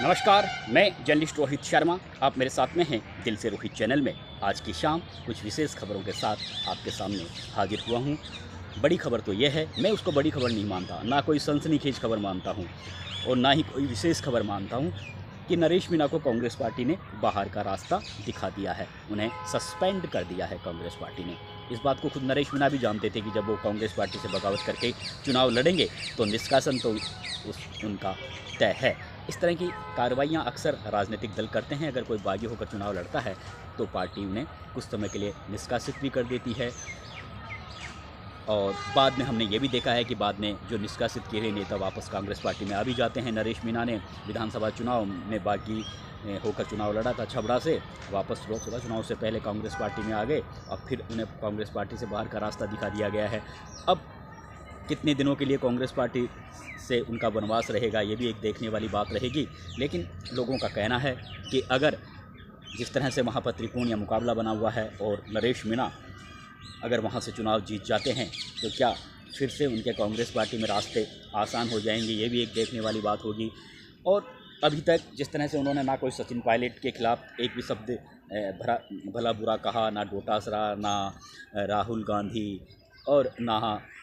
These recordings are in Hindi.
नमस्कार, मैं जर्नलिस्ट रोहित शर्मा। आप मेरे साथ में हैं दिल से रोहित चैनल में। आज की शाम कुछ विशेष खबरों के साथ आपके सामने हाजिर हुआ हूँ। बड़ी खबर तो यह है, मैं उसको बड़ी खबर नहीं मानता, ना कोई सनसनीखेज खबर मानता हूँ और ना ही कोई विशेष खबर मानता हूँ कि नरेश मीणा को कांग्रेस पार्टी ने बाहर का रास्ता दिखा दिया है, उन्हें सस्पेंड कर दिया है कांग्रेस पार्टी ने। इस बात को खुद नरेश मीणा भी जानते थे कि जब वो कांग्रेस पार्टी से बगावत करके चुनाव लड़ेंगे तो निष्कासन तो उनका तय है। इस तरह की कार्रवाइयाँ अक्सर राजनीतिक दल करते हैं। अगर कोई बागी होकर चुनाव लड़ता है तो पार्टी उन्हें कुछ समय के लिए निष्कासित भी कर देती है और बाद में हमने ये भी देखा है कि बाद में जो निष्कासित किए हुए नेता वापस कांग्रेस पार्टी में आ भी जाते हैं। नरेश मीणा ने विधानसभा चुनाव में बागी होकर चुनाव लड़ा था छबड़ा से, वापस लोकसभा चुनाव से पहले कांग्रेस पार्टी में आ गए और फिर उन्हें कांग्रेस पार्टी से बाहर का रास्ता दिखा दिया गया है। अब कितने दिनों के लिए कांग्रेस पार्टी से उनका वनवास रहेगा, ये भी एक देखने वाली बात रहेगी। लेकिन लोगों का कहना है कि अगर जिस तरह से वहाँ पर त्रिकोणीय मुकाबला बना हुआ है और नरेश मीणा अगर वहाँ से चुनाव जीत जाते हैं तो क्या फिर से उनके कांग्रेस पार्टी में रास्ते आसान हो जाएंगे, ये भी एक देखने वाली बात होगी। और अभी तक जिस तरह से उन्होंने ना कोई सचिन पायलट के खिलाफ एक भी शब्द भला बुरा कहा, ना डोटासरा, ना राहुल गांधी और ना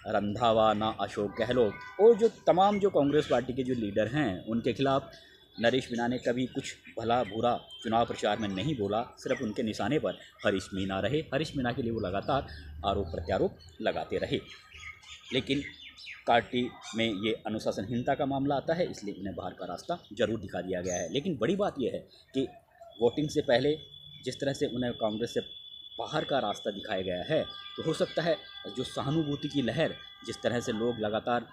रंधावा, ना अशोक गहलोत और जो तमाम जो कांग्रेस पार्टी के जो लीडर हैं उनके खिलाफ नरेश मीणा ने कभी कुछ भला बुरा चुनाव प्रचार में नहीं बोला। सिर्फ उनके निशाने पर हरीश मीणा रहे। हरीश मीणा के लिए वो लगातार आरोप प्रत्यारोप लगाते रहे। लेकिन पार्टी में ये अनुशासनहीनता का मामला आता है, इसलिए उन्हें बाहर का रास्ता जरूर दिखा दिया गया है। लेकिन बड़ी बात यह है कि वोटिंग से पहले जिस तरह से उन्हें कांग्रेस से बाहर का रास्ता दिखाया गया है तो हो सकता है जो सहानुभूति की लहर, जिस तरह से लोग लगातार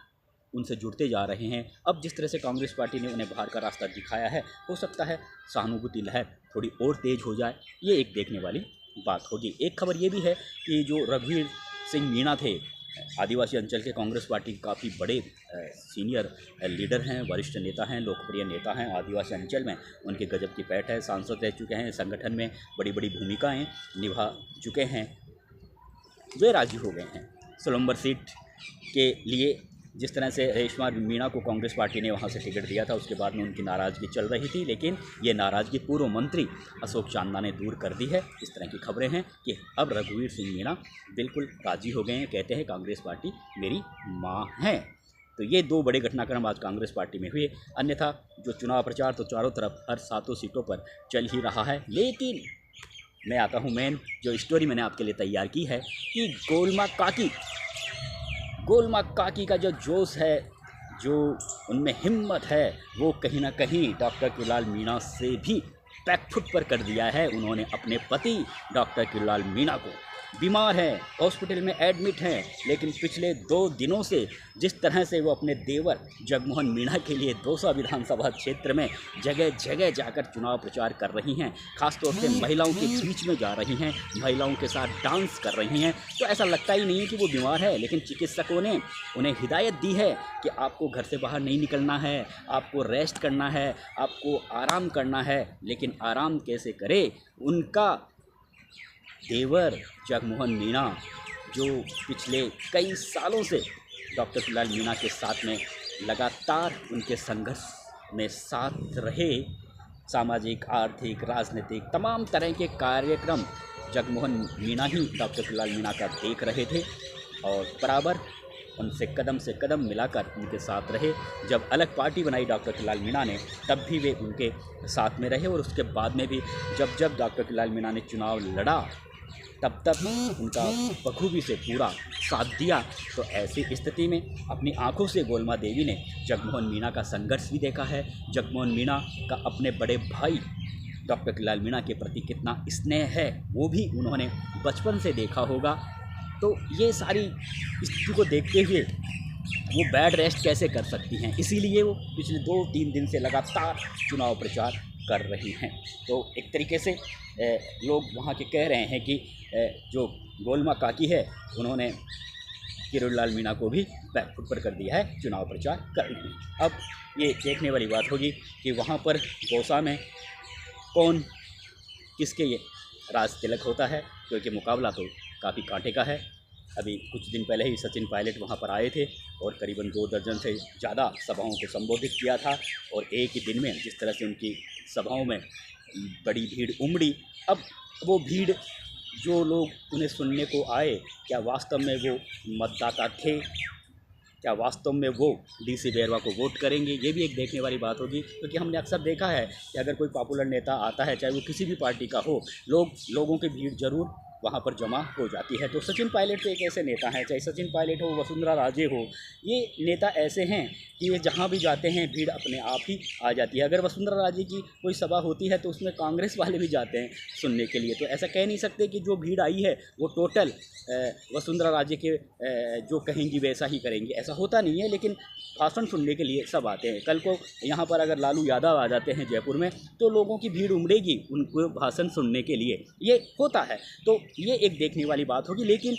उनसे जुड़ते जा रहे हैं, अब जिस तरह से कांग्रेस पार्टी ने उन्हें बाहर का रास्ता दिखाया है, हो सकता है सहानुभूति लहर थोड़ी और तेज़ हो जाए। ये एक देखने वाली बात होगी। एक खबर ये भी है कि जो रघुवीर सिंह मीणा थे, आदिवासी अंचल के कांग्रेस पार्टी के काफ़ी बड़े सीनियर लीडर हैं, वरिष्ठ नेता हैं, लोकप्रिय नेता हैं। आदिवासी अंचल में उनके गजब की पैठ है, सांसद रह चुके हैं, संगठन में बड़ी बड़ी भूमिकाएँ निभा चुके हैं। वे राजी हो गए हैं सोलंबर सीट के लिए। जिस तरह से रेशमा मीणा को कांग्रेस पार्टी ने वहां से टिकट दिया था, उसके बाद में उनकी नाराज़गी चल रही थी, लेकिन ये नाराज़गी पूर्व मंत्री अशोक चांदना ने दूर कर दी है। इस तरह की खबरें हैं कि अब रघुवीर सिंह मीणा बिल्कुल राजी हो गए हैं, कहते हैं कांग्रेस पार्टी मेरी माँ है। तो ये दो बड़े घटनाक्रम आज कांग्रेस पार्टी में हुए। अन्यथा जो चुनाव प्रचार तो चारों तरफ हर 7 सीटों पर चल ही रहा है। लेकिन मैं आता हूँ मेन जो स्टोरी मैंने आपके लिए तैयार की है कि गोलमा काकी का जो जोश है, जो उनमें हिम्मत है, वो कहीं ना कहीं डॉक्टर किरोड़लाल मीणा से भी बैकफुट पर कर दिया है। उन्होंने अपने पति डॉक्टर किरोड़लाल मीणा को, बीमार हैं, हॉस्पिटल में एडमिट हैं, लेकिन पिछले 2 दिनों से जिस तरह से वो अपने देवर जगमोहन मीणा के लिए दौसा विधानसभा क्षेत्र में जगह जगह जाकर चुनाव प्रचार कर रही हैं, खासतौर से महिलाओं के बीच में जा रही हैं, महिलाओं के साथ डांस कर रही हैं। तो ऐसा लगता ही नहीं है कि वो बीमार है, लेकिन चिकित्सकों ने उन्हें हिदायत दी है कि आपको घर से बाहर नहीं निकलना है, आपको रेस्ट करना है, आपको आराम करना है। लेकिन आराम कैसे करे? उनका देवर जगमोहन मीणा, जो पिछले कई सालों से डॉक्टर किरोड़लाल मीणा के साथ में लगातार उनके संघर्ष में साथ रहे, सामाजिक, आर्थिक, राजनीतिक तमाम तरह के कार्यक्रम जगमोहन मीणा ही डॉक्टर किरोड़लाल मीणा का देख रहे थे और बराबर उनसे कदम से कदम मिलाकर उनके साथ रहे। जब अलग पार्टी बनाई डॉक्टर किरोड़लाल मीणा ने, तब भी वे उनके साथ में रहे और उसके बाद में भी जब जब डॉक्टर किरोड़लाल मीणा ने चुनाव लड़ा तब उनका बखूबी से पूरा साथ दिया। तो ऐसी स्थिति में अपनी आंखों से गोलमा देवी ने जगमोहन मीणा का संघर्ष भी देखा है। जगमोहन मीणा का अपने बड़े भाई डॉक्टर किरोड़लाल मीणा के प्रति कितना स्नेह है वो भी उन्होंने बचपन से देखा होगा। तो ये सारी स्थिति को देखते हुए वो बेड रेस्ट कैसे कर सकती हैं, इसीलिए वो पिछले 2-3 दिन से लगातार चुनाव प्रचार कर रही हैं। तो एक तरीके से लोग वहाँ के कह रहे हैं कि जो गोलमा काकी है उन्होंने किरोड़लाल मीणा को भी बैकफुट पर कर दिया है चुनाव प्रचार करने में। अब ये देखने वाली बात होगी कि वहाँ पर दौसा में कौन किसके ये राज तिलक होता है, क्योंकि मुकाबला तो काफ़ी कांटे का है। अभी कुछ दिन पहले ही सचिन पायलट वहाँ पर आए थे और करीबन 2 दर्जन से ज़्यादा सभाओं को संबोधित किया था और एक ही दिन में जिस तरह से उनकी सभाओं में बड़ी भीड़ उमड़ी, अब वो भीड़ जो लोग उन्हें सुनने को आए, क्या वास्तव में वो मतदाता थे? क्या वास्तव में वो डीसी बेरवा को वोट करेंगे? ये भी एक देखने वाली बात होगी, क्योंकि हमने अक्सर देखा है कि अगर कोई पॉपुलर नेता आता है, चाहे वो किसी भी पार्टी का हो, लोगों की भीड़ ज़रूर वहाँ पर जमा हो जाती है। तो सचिन पायलट तो एक ऐसे नेता हैं, चाहे सचिन पायलट हो, वसुंधरा राजे हो, ये नेता ऐसे हैं कि ये जहाँ भी जाते हैं भीड़ अपने आप ही आ जाती है। अगर वसुंधरा राजे की कोई सभा होती है तो उसमें कांग्रेस वाले भी जाते हैं सुनने के लिए। तो ऐसा कह नहीं सकते कि जो भीड़ आई है वो टोटल वसुंधरा राजे के जो कहेंगी वैसा ही करेंगे, ऐसा होता नहीं है। लेकिन भाषण सुनने के लिए सब आते हैं। कल को यहाँ पर अगर लालू यादव आ जाते हैं जयपुर में तो लोगों की भीड़ उमड़ेगी उनको भाषण सुनने के लिए, ये होता है। तो ये एक देखने वाली बात होगी। लेकिन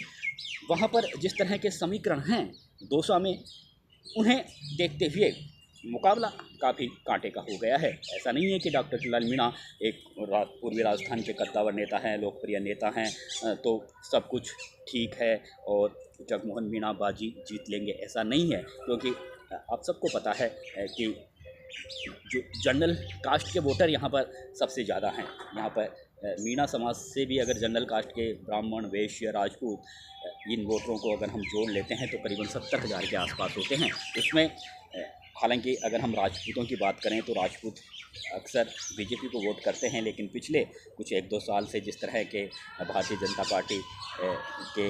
वहाँ पर जिस तरह के समीकरण हैं दौसा में, उन्हें देखते हुए मुकाबला काफ़ी कांटे का हो गया है। ऐसा नहीं है कि डॉक्टर किलाल मीणा एक पूर्वी राजस्थान के कद्दावर नेता हैं, लोकप्रिय नेता हैं, तो सब कुछ ठीक है और जगमोहन मीणा बाजी जीत लेंगे, ऐसा नहीं है। क्योंकि आप सबको पता है कि जो जनरल कास्ट के वोटर यहाँ पर सबसे ज़्यादा हैं। यहाँ पर मीणा समाज से भी अगर जनरल कास्ट के ब्राह्मण, वैश्य, राजपूत, इन वोटरों को अगर हम जोड़ लेते हैं तो करीबन 70,000 के आसपास होते हैं। उसमें हालांकि अगर हम राजपूतों की बात करें तो राजपूत अक्सर बीजेपी को वोट करते हैं, लेकिन पिछले कुछ 1-2 साल से जिस तरह के भारतीय जनता पार्टी के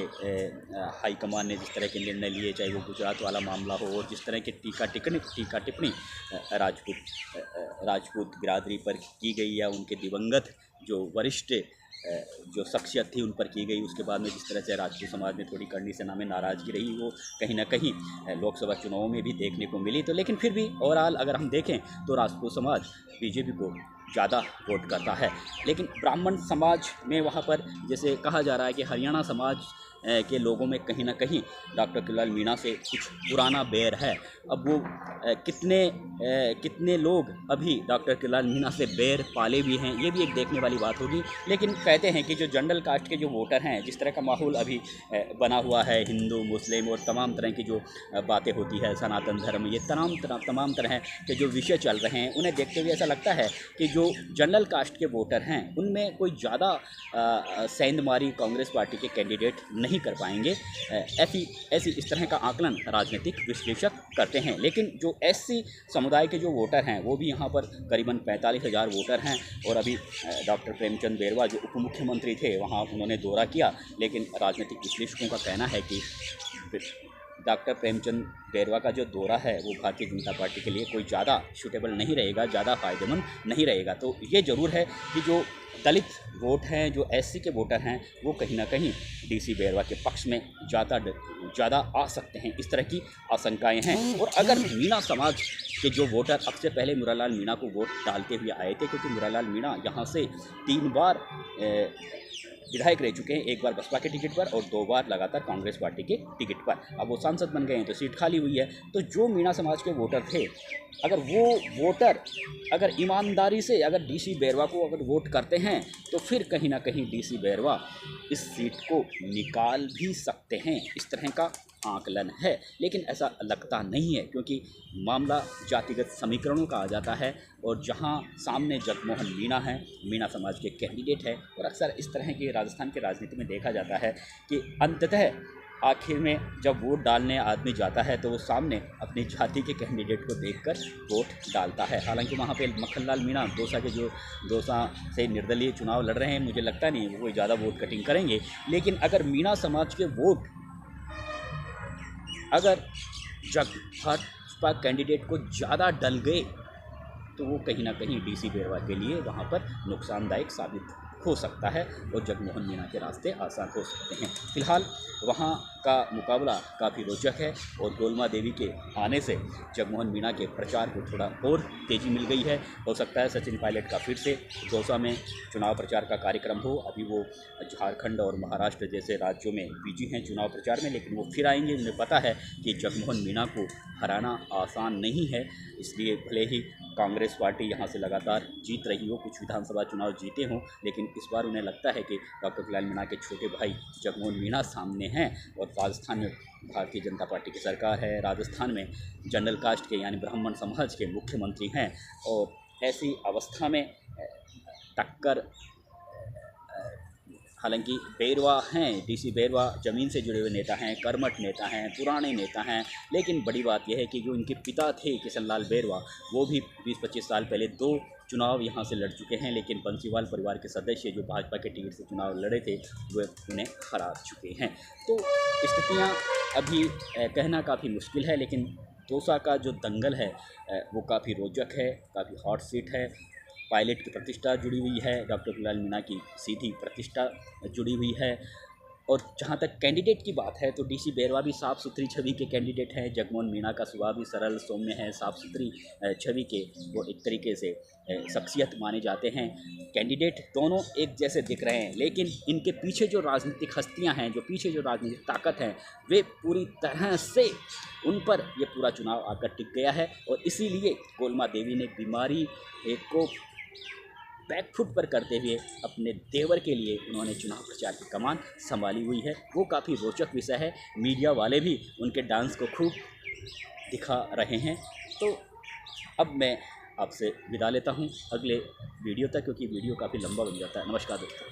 हाईकमान ने जिस तरह के निर्णय लिए, चाहे वो गुजरात वाला मामला हो और जिस तरह की टीका टिप्पणी राजपूत बिरादरी पर की गई या उनके दिवंगत जो वरिष्ठ जो शख्सियत थी उन पर की गई, उसके बाद में जिस तरह से राजपूत समाज में थोड़ी करनी सेना में नाराज़गी रही, वो कहीं ना कहीं लोकसभा चुनावों में भी देखने को मिली। तो लेकिन फिर भी ओवरऑल अगर हम देखें तो राजपूत समाज बीजेपी को ज़्यादा वोट करता है। लेकिन ब्राह्मण समाज में वहाँ पर जैसे कहा जा रहा है कि हरियाणा समाज के लोगों में कहीं ना कहीं डॉक्टर किलाल मीणा से कुछ पुराना बैर है। अब वो कितने लोग अभी डॉक्टर किलाल मीणा से बैर पाले भी हैं, ये भी एक देखने वाली बात होगी। लेकिन कहते हैं कि जो जनरल कास्ट के जो वोटर हैं, जिस तरह का माहौल अभी बना हुआ है, हिंदू, मुस्लिम और तमाम तरह की जो बातें होती है, सनातन धर्म, ये तमाम तरह के जो विषय चल रहे हैं, उन्हें देखते हुए ऐसा लगता है कि जो जनरल कास्ट के वोटर हैं उनमें कोई ज़्यादा सेंधमारी कांग्रेस पार्टी के कैंडिडेट नहीं कर पाएंगे। ऐसी इस तरह का आकलन राजनीतिक विश्लेषक करते हैं। लेकिन जो एससी समुदाय के जो वोटर हैं वो भी यहाँ पर करीबन 45,000 वोटर हैं। और अभी डॉक्टर प्रेमचंद बेरवा जो उप मुख्यमंत्री थे वहाँ उन्होंने दौरा किया, लेकिन राजनीतिक विश्लेषकों का कहना है कि डॉक्टर प्रेमचंद बेरवा का जो दौरा है वो भारतीय जनता पार्टी के लिए कोई ज़्यादा सूटेबल नहीं रहेगा, ज़्यादा फ़ायदेमंद नहीं रहेगा। तो ये ज़रूर है कि जो दलित वोट हैं, जो एससी के वोटर हैं, वो कहीं ना कहीं डीसी बेरवा के पक्ष में ज़्यादा आ सकते हैं, इस तरह की आशंकाएं हैं। और अगर मीणा समाज के जो वोटर अब से पहले मुरालाल मीणा को वोट डालते हुए आए थे, क्योंकि मुरालाल मीणा यहाँ से 3 बार विधायक रह चुके हैं, 1 बार बसपा के टिकट पर और 2 बार लगातार कांग्रेस पार्टी के टिकट पर। अब वो सांसद बन गए हैं तो सीट खाली हुई है। तो जो मीणा समाज के वोटर थे, अगर वो वोटर अगर ईमानदारी से अगर डीसी बेरवा को अगर वोट करते हैं तो फिर कहीं ना कहीं डीसी बेरवा इस सीट को निकाल भी सकते हैं, इस तरह का आकलन है। लेकिन ऐसा लगता नहीं है, क्योंकि मामला जातिगत समीकरणों का आ जाता है और जहां सामने जगमोहन मीणा है, मीणा समाज के कैंडिडेट है। और अक्सर इस तरह की राजस्थान की राजनीति में देखा जाता है कि अंततः आखिर में जब वोट डालने आदमी जाता है तो वो सामने अपनी जाति के कैंडिडेट को देखकर वोट डालता है। हालांकि वहाँ पे मक्खनलाल मीणा दौसा से निर्दलीय चुनाव लड़ रहे हैं, मुझे लगता नहीं वो कोई ज़्यादा वोट कटिंग करेंगे। लेकिन अगर मीणा समाज के वोट अगर भाजपा कैंडिडेट को ज़्यादा डल गए तो वो कहीं ना कहीं डीसी बेरवा के लिए वहाँ पर नुकसानदायक साबित हो सकता है और जगमोहन मीणा के रास्ते आसान हो सकते हैं। फिलहाल वहाँ का मुकाबला काफ़ी रोचक है और गोलमा देवी के आने से जगमोहन मीणा के प्रचार को थोड़ा और तेज़ी मिल गई है। हो सकता है सचिन पायलट का फिर से दौसा में चुनाव प्रचार का कार्यक्रम हो। अभी वो झारखंड और महाराष्ट्र जैसे राज्यों में बिजी हैं चुनाव प्रचार में, लेकिन वो फिर आएंगे। उन्हें पता है कि जगमोहन मीणा को हराना आसान नहीं है, इसलिए भले ही कांग्रेस पार्टी यहाँ से लगातार जीत रही हो, कुछ विधानसभा चुनाव जीते हों, लेकिन इस बार उन्हें लगता है कि डॉक्टर किलाल मीणा के छोटे भाई जगमोहन मीणा सामने हैं और राजस्थान में भारतीय जनता पार्टी की सरकार है, राजस्थान में जनरल कास्ट के यानी ब्राह्मण समाज के मुख्यमंत्री हैं और ऐसी अवस्था में टक्कर, हालांकि बेरवा हैं, डीसी बेरवा ज़मीन से जुड़े हुए नेता हैं, कर्मठ नेता हैं, पुराने नेता हैं, लेकिन बड़ी बात यह है कि जो इनके पिता थे किशन लाल बेरवा, वो भी 20-25 साल पहले 2 चुनाव यहाँ से लड़ चुके हैं, लेकिन बंसीवाल परिवार के सदस्य जो भाजपा के टिकट से चुनाव लड़े थे वो उन्हें हरा चुके हैं। तो स्थितियाँ अभी कहना काफ़ी मुश्किल है, लेकिन दौसा का जो दंगल है वो काफ़ी रोचक है, काफ़ी हॉट सीट है। पायलट की प्रतिष्ठा जुड़ी हुई है, डॉक्टर गुलाल मीणा की सीधी प्रतिष्ठा जुड़ी हुई है। और जहाँ तक कैंडिडेट की बात है तो डीसी बेरवा भी साफ़ सुथरी छवि के कैंडिडेट हैं। जगमोहन मीणा का स्वभाव भी सरल सौम्य है, साफ़ सुथरी छवि के वो एक तरीके से शख्सियत माने जाते हैं। कैंडिडेट दोनों एक जैसे दिख रहे हैं, लेकिन इनके पीछे जो राजनीतिक हस्तियां हैं, जो पीछे जो राजनीतिक ताकत है, वे पूरी तरह से उन पर ये पूरा चुनाव आकर टिक गया है। और इसीलिए कोलमा देवी ने बीमारी को बैकफुट पर करते हुए अपने देवर के लिए उन्होंने चुनाव प्रचार की कमान संभाली हुई है। वो काफ़ी रोचक विषय है, मीडिया वाले भी उनके डांस को खूब दिखा रहे हैं। तो अब मैं आपसे विदा लेता हूँ अगले वीडियो तक, क्योंकि वीडियो काफ़ी लंबा बन जाता है। नमस्कार दोस्तों।